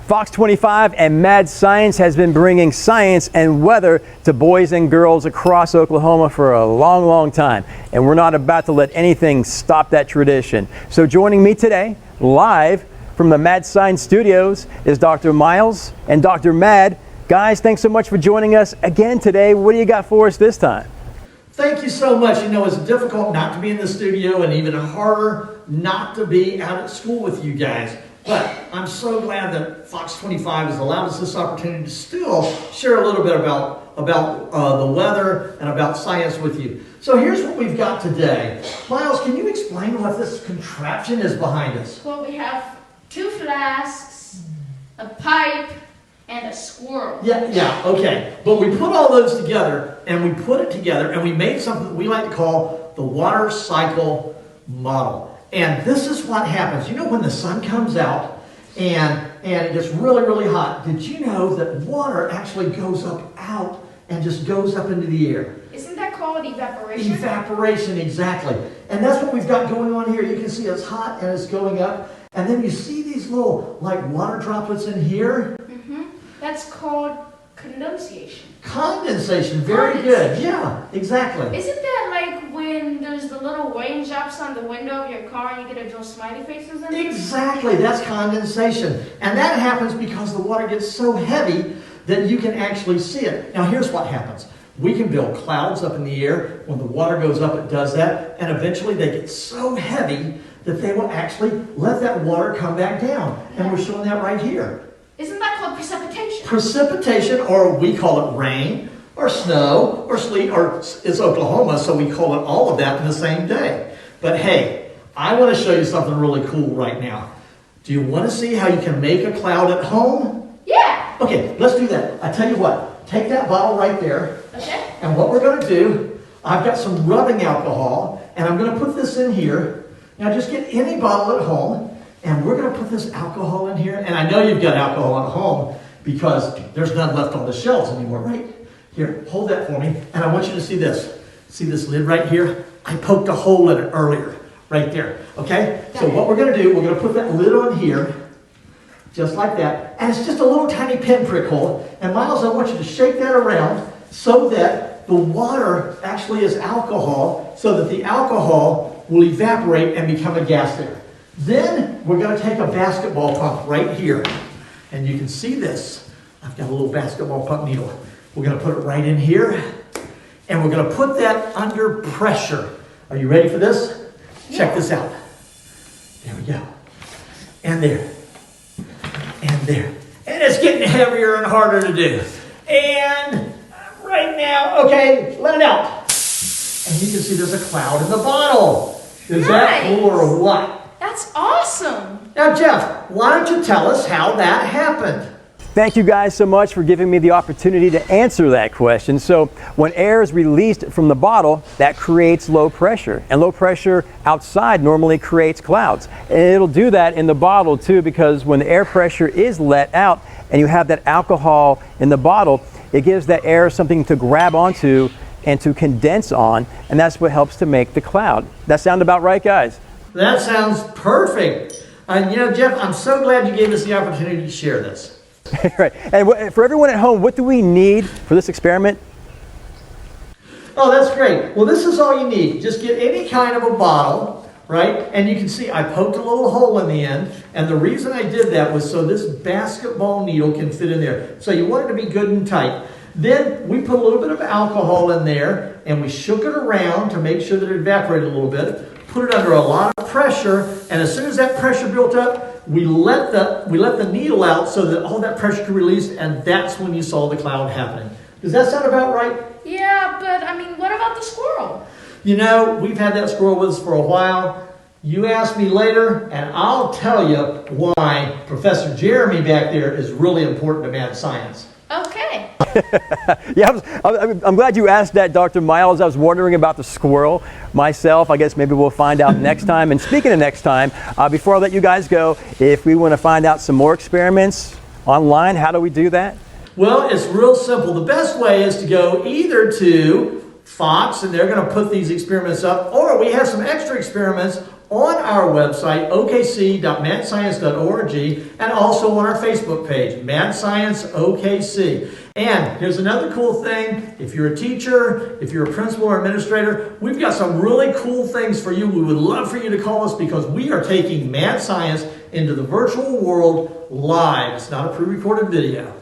Fox 25 and Mad Science has been bringing science and weather to boys and girls across Oklahoma for a long, long time. And we're not about to let anything stop that tradition. So joining me today, live from the Mad Science studios, is Dr. Miles and Dr. Mad. Guys, thanks so much for joining us again today. What do you got for us this time? Thank you so much. You know, it's difficult not to be in the studio and even harder not to be out at school with you guys. But I'm so glad that Fox 25 has allowed us this opportunity to still share a little bit about the weather and about science with you. So here's what we've got today. Miles, can you explain what this contraption is behind us? Well, we have 2 flasks, a pipe, and a squirrel. Yeah, okay. But we put all those together, and we made something that we like to call the water cycle model. And this is what happens. You know, when the sun comes out and it gets really, really hot, did you know that water actually goes out and just goes up into the air? Isn't that called evaporation? Evaporation, exactly. And that's what we've got going on here. You can see it's hot and it's going up. And then you see these little, like, water droplets in here. That's called condensation. Condensation, very good. Yeah, exactly. Isn't that like when there's the little raindrops on the window of your car and you get to draw smiley faces in it? Exactly, that's condensation. And that happens because the water gets so heavy that you can actually see it. Now here's what happens. We can build clouds up in the air. When the water goes up, it does that. And eventually they get so heavy that they will actually let that water come back down. And we're showing that right here. Isn't that called precipitation? Precipitation, or we call it rain, or snow, or sleet, or it's Oklahoma, so we call it all of that in the same day. But hey, I want to show you something really cool right now. Do you want to see how you can make a cloud at home? Yeah. Okay, let's do that. I tell you what, take that bottle right there. Okay. And what we're going to do, I've got some rubbing alcohol, and I'm going to put this in here. Now just get any bottle at home. And we're going to put this alcohol in here. And I know you've got alcohol at home because there's none left on the shelves anymore, right? Here, hold that for me. And I want you to see this. See this lid right here? I poked a hole in it earlier, right there. Okay? So what we're going to do, we're going to put that lid on here, just like that. And it's just a little tiny pinprick hole. And Miles, I want you to shake that around so that the water actually is alcohol, so that the alcohol will evaporate and become a gas there. Then we're going to take a basketball pump right here. And you can see this. I've got a little basketball pump needle. We're going to put it right in here. And we're going to put that under pressure. Are you ready for this? Yeah. Check this out. There we go. And there. And there. And it's getting heavier and harder to do. And right now, okay, let it out. And you can see there's a cloud in the bottle. Is that cool or what? That's awesome. Now, Jeff, why don't you tell us how that happened? Thank you guys so much for giving me the opportunity to answer that question. So when air is released from the bottle, that creates low pressure. And low pressure outside normally creates clouds. And it'll do that in the bottle too, because when the air pressure is let out and you have that alcohol in the bottle, it gives that air something to grab onto and to condense on. And that's what helps to make the cloud. That sound about right, guys? That sounds perfect. And you know, Jeff, I'm so glad you gave us the opportunity to share this. Right. And for everyone at home, what do we need for this experiment? Oh, that's great. Well, this is all you need. Just get any kind of a bottle, right? And you can see I poked a little hole in the end. And the reason I did that was so this basketball needle can fit in there. So you want it to be good and tight. Then we put a little bit of alcohol in there and we shook it around to make sure that it evaporated a little bit. Put it under a lot of pressure, and as soon as that pressure built up, we let the needle out so that all that pressure could release, and that's when you saw the cloud happening. Does that sound about right? Yeah, but I mean, what about the squirrel? You know, we've had that squirrel with us for a while. You ask me later, and I'll tell you why Professor Jeremy back there is really important to Mad Science. Okay. Yeah, I'm glad you asked that, Dr. Miles. I was wondering about the squirrel myself. I guess maybe we'll find out next time. And speaking of next time, before I let you guys go, if we want to find out some more experiments online, how do we do that? Well, it's real simple. The best way is to go either to Fox, and they're going to put these experiments up, or we have some extra experiments on our website, okc.madscience.org, and also on our Facebook page, Mad Science OKC. And here's another cool thing. If you're a teacher, if you're a principal or administrator, we've got some really cool things for you. We would love for you to call us because we are taking Mad Science into the virtual world live. It's not a pre-recorded video.